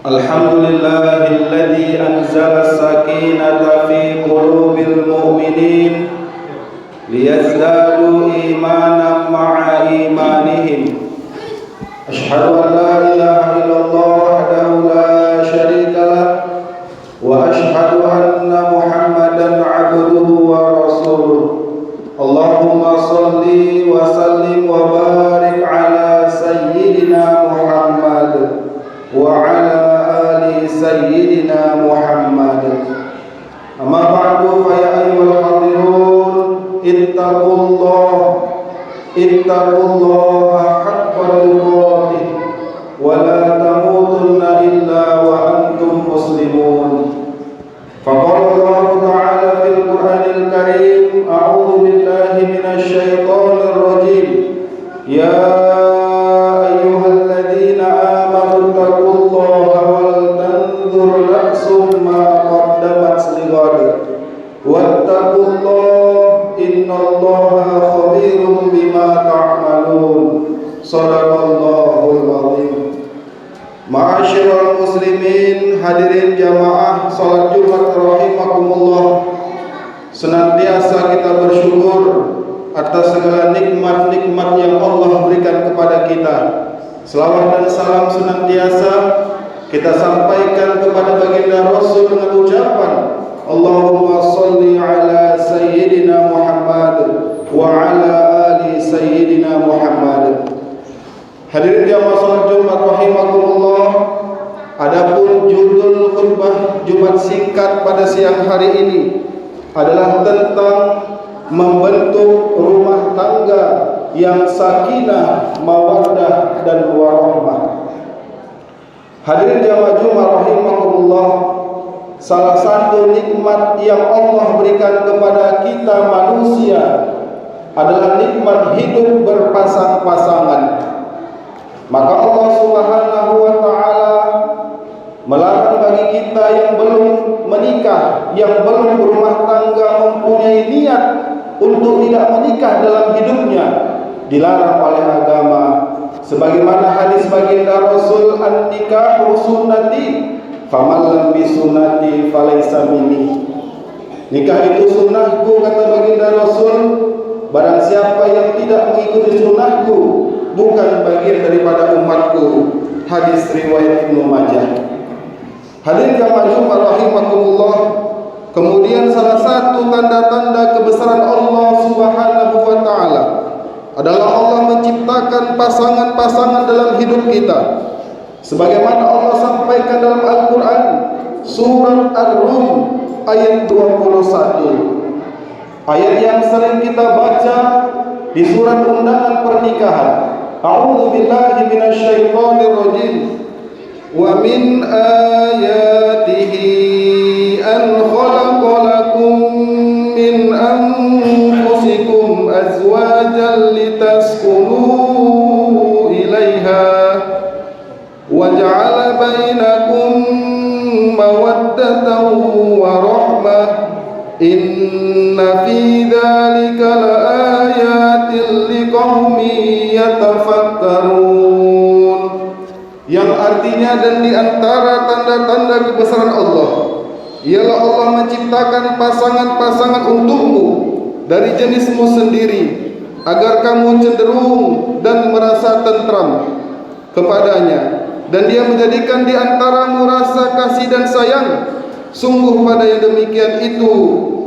Alhamdulillahilladzi anzala as-sakinata fi qulubil mu'minin liyazdadu imanan ma'a imanihim. Asyhadu an la ilaha illallah wahdahu la syarika lah wa asyhadu anna Muhammadan 'abduhu wa rasuluh. Allahumma shalli wa sallim wa barik ala sayyidina Muhammad wa ala ali sayyidina Muhammad. Amma ba'du, fa ya ayyuhal hadirun ittaqullaha haqqa tuqatih wa la tamutunna illa wa antum muslimun. Faqala Allah ta'ala fil Qur'anil Karim, a'udzu billahi minasy syaithanir rajim. Ya ayyuhalladzina amanu taqullaha wal tanzur nafsum ma qaddamat lighad wattaqullaha innallaha khabirum bima ta'malun. Shadaqallahul azim. Ma'asyiral muslimin, hadirin jamaah salat Jumat rahimakumullah. Senantiasa kita bersyukur atas segala nikmat-nikmat yang Allah berikan kepada kita. Selawat dan salam senantiasa kita sampaikan kepada baginda Rasul dengan ucapan Allahumma shalli ala sayyidina Muhammad wa ala ali sayyidina Muhammad. Hadirin jamaah salat Jumat rahimakumullah, adapun judul khutbah Jumat singkat pada siang hari ini adalah tentang membentuk rumah tangga yang sakinah, mawaddah dan warahmah. Hadirin jamaah Jumat rahimakumullah, salah satu nikmat yang Allah berikan kepada kita manusia adalah nikmat hidup berpasang-pasangan. Maka Allah Subhanahu wa ta'ala melarang bagi kita yang belum menikah, yang belum berumah tangga, mempunyai niat untuk tidak menikah dalam hidupnya, dilarang oleh agama. Sebagaimana hadis baginda Rasul, an-nikahu sunnati faman lam bi sunnati falaysa minni. Nikah itu sunnahku, kata baginda Rasul. Barang siapa yang tidak mengikuti sunnahku, bukan bagian daripada umatku. Hadis riwayat Ibnu Majah. Hadirin jamaah Jumat rahimakumullah, kemudian salah satu tanda-tanda kebesaran Allah Subhanahu wa ta'ala adalah Allah menciptakan pasangan-pasangan dalam hidup kita. Sebagaimana Allah sampaikan dalam Al-Quran, surat Ar-Rum ayat 21. Ayat yang sering kita baca di surat undangan pernikahan. A'udzu billahi minasy syaithanir rajim. Wa min ayatihi an khalaqa lakum min anfusikum azwajan litaskunu ilaiha wa ja'ala bainakum mawaddatan wa rahmah. Inna fi dzalika laayatin liqaumin yatafakkarun. Yang artinya, dan di antara tanda-tanda kebesaran Allah ialah Allah menciptakan pasangan-pasangan untukmu dari jenismu sendiri, agar kamu cenderung dan merasa tentram kepadanya, dan Dia menjadikan di antaramu rasa kasih dan sayang. Sungguh pada yang demikian itu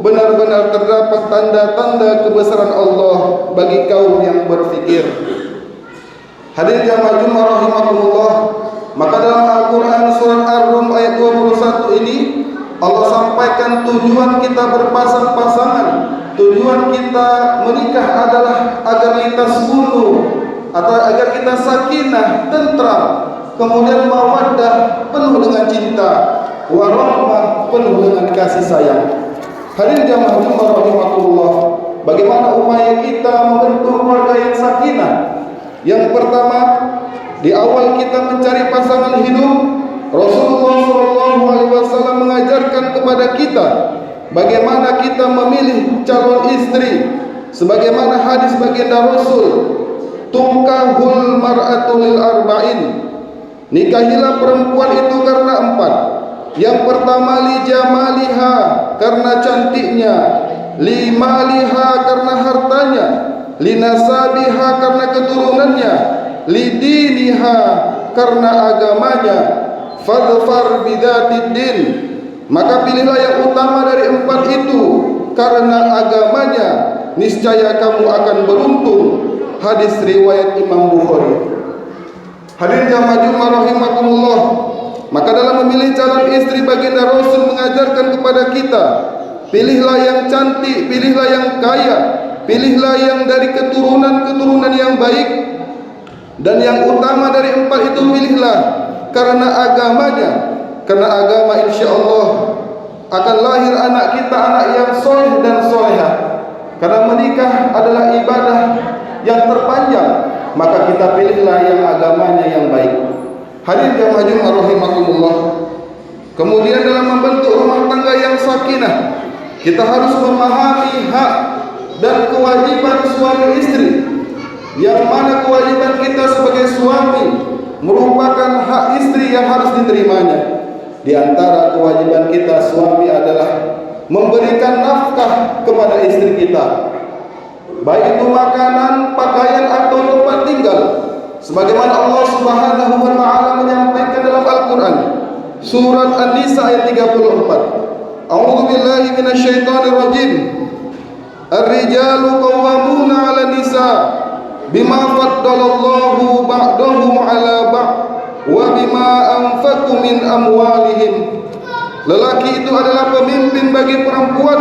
benar-benar terdapat tanda-tanda kebesaran Allah bagi kaum yang berfikir. Hadirin jamaah Jumat rahimakumullah, maka dalam Al-Quran surat Ar-Rum ayat 21 ini Allah sampaikan tujuan kita berpasang-pasangan, tujuan kita menikah adalah agar kita suluh, atau agar kita sakinah, tentram, kemudian mawaddah, penuh dengan cinta, warahmah, penuh dengan kasih sayang. Hadirin jamaah Jumat rahimakumullah, bagaimana upaya kita membentuk keluarga yang sakinah? Yang pertama, di awal kita mencari pasangan hidup, Rasulullah SAW mengajarkan kepada kita bagaimana kita memilih calon istri. Sebagaimana hadis baginda Rasul, tungkahul mar'atu lil arba'in, nikahilah perempuan itu karena 4. Yang pertama, li jamaliha, karena cantiknya, li maliha, karena hartanya, li nasabiha, karena keturunannya, li diniha, karena agamanya, fadfar bidatid din, maka pilihlah yang utama dari 4 itu karena agamanya, niscaya kamu akan beruntung. Hadis riwayat Imam Bukhari. Hadirin jamaah Jumat rahimakumullah, maka dalam memilih calon istri baginda Rasul mengajarkan kepada kita, pilihlah yang cantik, pilihlah yang kaya, pilihlah yang dari keturunan yang baik, dan yang utama dari 4 itu pilihlah karena agamanya. Karena agama insyaallah akan lahir anak kita, anak yang soleh dan solehah. Karena menikah adalah ibadah yang terpanjang, maka kita pilihlah yang agamanya yang baik. Hadirin jamaah Jumat rahimakumullah, kemudian dalam membentuk rumah tangga yang sakinah, kita harus memahami hak dan kewajiban suami istri. Yang mana kewajiban kita sebagai suami merupakan hak istri yang harus diterimanya. Di antara kewajiban kita suami adalah memberikan nafkah kepada istri kita, baik itu makanan, pakaian atau tempat tinggal. Sebagaimana Allah Subhanahu wa taala menyampaikan dalam Al-Qur'an surat An-Nisa ayat 34. A'udzu billahi minasyaitonir rajim. Ar-rijalu qawwamuna 'alan nisa bima faddalallahu ba'dahum 'ala ba'd wa bima anfaqu min amwalihim. Lelaki itu adalah pemimpin bagi perempuan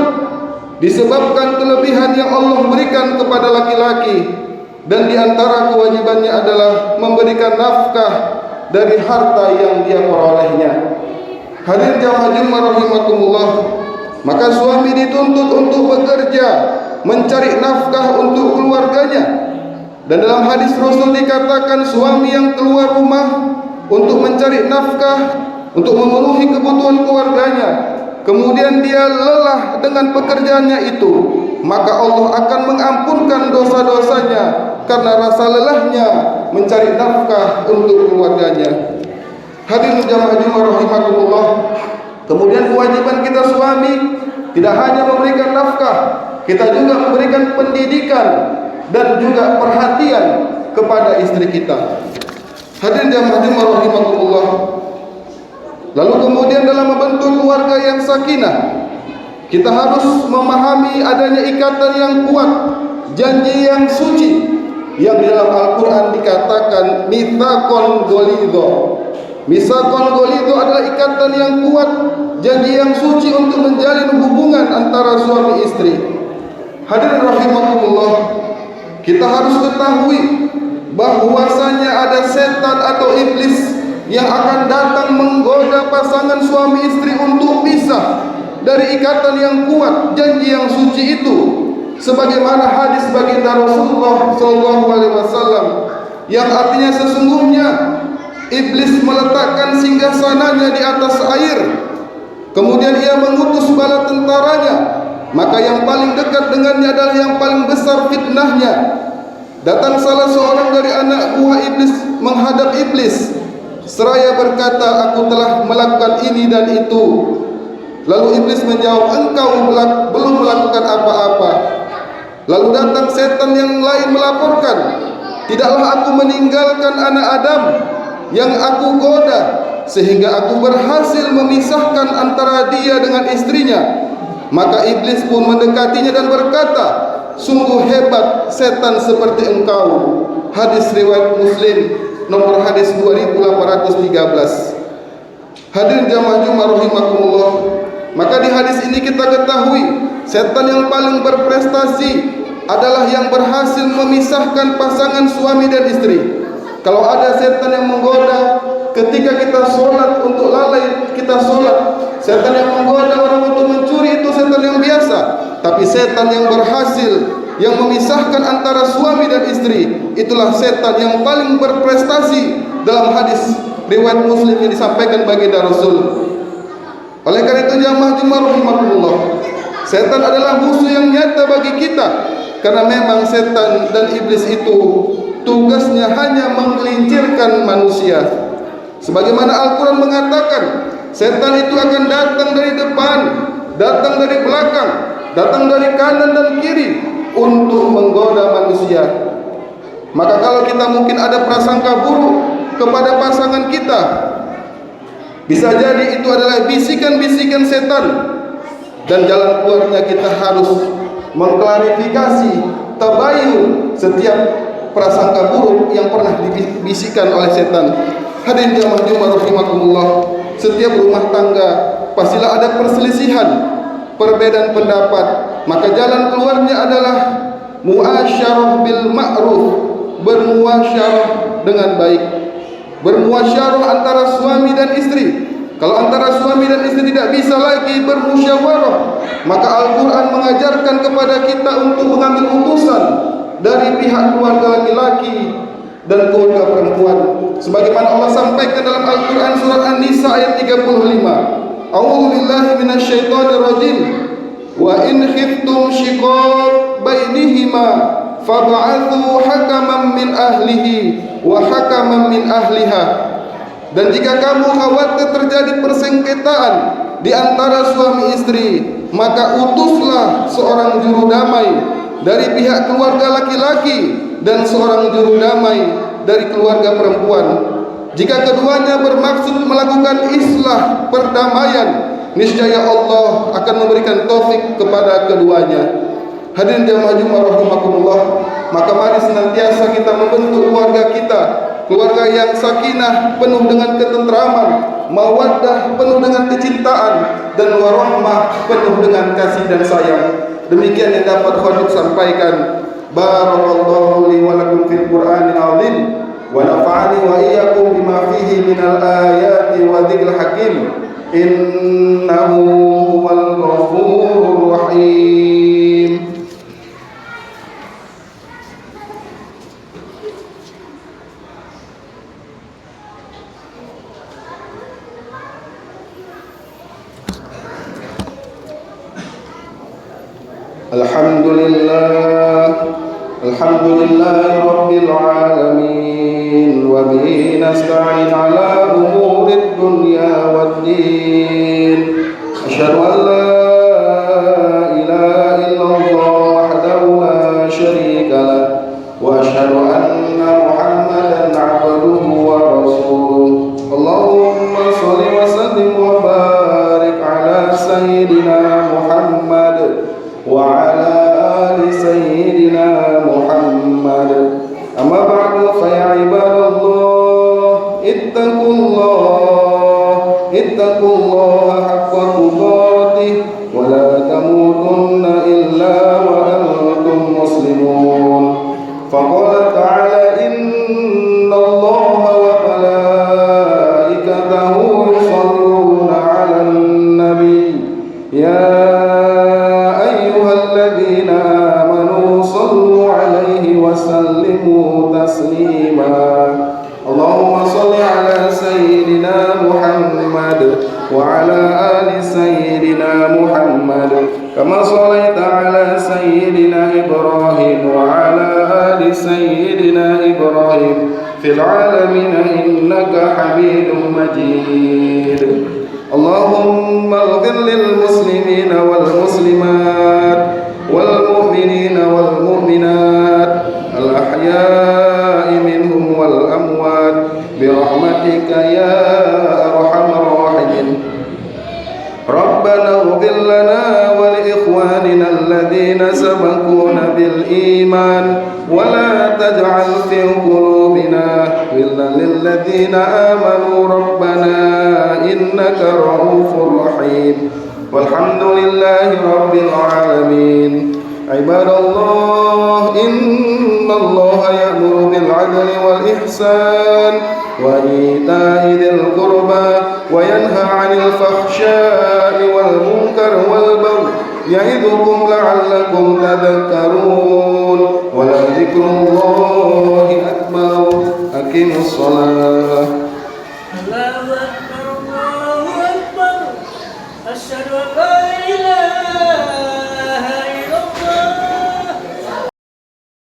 disebabkan kelebihan yang Allah berikan kepada laki-laki, dan di antara kewajibannya adalah memberikan nafkah dari harta yang dia perolehnya. Hadirin jamaah Jumat rahimakumullah, maka suami dituntut untuk bekerja, mencari nafkah untuk keluarganya. Dan dalam hadis Rasul dikatakan suami yang keluar rumah untuk mencari nafkah, untuk memenuhi kebutuhan keluarganya, kemudian dia lelah dengan pekerjaannya itu, maka Allah akan mengampunkan dosa-dosanya karena rasa lelahnya mencari nafkah untuk keluarganya. Hadirin jamaah Jumat rahimakumullah, kemudian kewajiban kita suami tidak hanya memberikan nafkah, kita juga memberikan pendidikan dan juga perhatian kepada istri kita. Hadirin jamaah Jumat rahimakumullah, lalu kemudian dalam membentuk keluarga yang sakinah, kita harus memahami adanya ikatan yang kuat, janji yang suci, yang di dalam Al-Quran dikatakan mitsaqon ghalidho. Mitsaqon ghalidho adalah ikatan yang kuat, janji yang suci untuk menjalin hubungan antara suami istri. Hadirin rahimakumullah, kita harus ketahui bahwasanya ada setan atau iblis yang akan datang menggoda pasangan suami istri untuk pisah dari ikatan yang kuat, janji yang suci itu. Sebagaimana hadis baginda Rasulullah SAW yang artinya sesungguhnya iblis meletakkan singgasananya di atas air, kemudian ia mengutus bala tentaranya, maka yang paling dekat dengannya adalah yang paling besar fitnahnya. Datang salah seorang dari anak buah iblis menghadap iblis seraya berkata, aku telah melakukan ini dan itu. Lalu iblis menjawab, engkau belum melakukan apa-apa. Lalu datang setan yang lain melaporkan, tidaklah aku meninggalkan anak Adam yang aku goda sehingga aku berhasil memisahkan antara dia dengan istrinya. Maka iblis pun mendekatinya dan berkata, sungguh hebat setan seperti engkau. Hadis riwayat Muslim nomor hadis 2813. Hadirin jamaah Jumat rahimakumullah, maka di hadis ini kita ketahui setan yang paling berprestasi adalah yang berhasil memisahkan pasangan suami dan istri. Kalau ada setan yang menggoda ketika kita sholat untuk lalai kita sholat. Setan yang menggoda orang untuk mencuri itu setan yang biasa. Tapi setan yang berhasil, yang memisahkan antara suami dan istri, itulah setan yang paling berprestasi dalam hadis riwayat Muslim yang disampaikan baginda Rasul. Oleh karena itu jamaah Jumat rahimakumullah, setan adalah musuh yang nyata bagi kita. Karena memang setan dan iblis itu tugasnya hanya menggelincirkan manusia. Sebagaimana Al-Quran mengatakan, setan itu akan datang dari depan, datang dari belakang, datang dari kanan dan kiri untuk menggoda manusia. Maka kalau kita mungkin ada prasangka buruk kepada pasangan kita, bisa jadi itu adalah bisikan-bisikan setan, dan jalan keluarnya kita harus mengklarifikasi, tabayun setiap prasangka buruk yang pernah dibisikkan oleh setan. Hadirin jamaah Jumat rahimakumullah, setiap rumah tangga pastilah ada perselisihan, perbedaan pendapat. Maka jalan keluarnya adalah muasyarah bil ma'ruf, bermuasyarah dengan baik, bermuasyarah antara suami dan istri. Kalau antara suami dan istri tidak bisa lagi bermusyawarah, maka Al-Quran mengajarkan kepada kita untuk mengambil utusan dari pihak keluarga laki-laki dan keluarga perempuan. Sebagaimana Allah sampaikan dalam Al-Quran surat An-Nisa ayat 35. A'udzu billahi minasyaitonir rajim. Wa in khiftum shiqaq bainihima fab'athu hakaman min ahlihi wa hakaman min ahliha. Dan jika kamu khawatir terjadi persengketaan di antara suami istri, maka utuslah seorang juru damai dari pihak keluarga laki-laki dan seorang juru damai dari keluarga perempuan. Jika keduanya bermaksud melakukan islah perdamaian, niscaya Allah akan memberikan taufik kepada keduanya. Hadirin jamaah Jumat rahimakumullah, maka mari senantiasa kita membentuk keluarga kita, keluarga yang sakinah, penuh dengan ketentraman, mawaddah, penuh dengan kecintaan, dan warahmah, penuh dengan kasih dan sayang. Demikian yang dapat khatib sampaikan. Barakallahu li wa lakum fil Qur'anil azim, wa nafa'ani wa iyyakum bima fihi minal ayati wa dzikril hakim. Innahu huwal ghafurur rahim. Alhamdulillah rabbil alamin, wa bihi nasta'in ala umurid dunya waddin. Asyhadu an la ilaha illallah wahdahu la syarika lah, wa asyhadu anna Muhammadan 'abduhu wa rasuluh. Allahumma shalli wa sallim wa barik ala sayyidina Muhammad wa ala ali sayyidina Muhammad. Amma ba'du fa ya ibadallah ittaqullaha haqqa tuqatih wa la tamutunna illa wa antum muslimun. Faqala ta'ala inna Allaha wa malaikatahu yusalluna 'alan nabi ya وسلموا تسليما. اللهم صل على سيدنا محمد وعلى آل سيدنا محمد كما صليت على سيدنا إبراهيم وعلى آل سيدنا إبراهيم في العالمين إنك حميد مجيد. اللهم اغفر للمسلمين والمسلمات والمؤمنين والمؤمنات الأحياء منهم والأموات برحمتك يا أرحم الراحمين. ربنا اغفر لنا ولإخواننا الذين سبقونا بالإيمان ولا تجعل في قلوبنا غلا للذين آمنوا ربنا إنك رؤوف رحيم. والحمد لله رب العالمين. عباد الله إن الله يأمر بالعدل والإحسان وإيتاء ذي القربى وينهى عن الفحشاء والمنكر والبغي يعظكم لعلكم تذكرون ولذكر الله أكبر أقيموا الصلاة. الله أكبر الله أكبر أشهد أن لا إله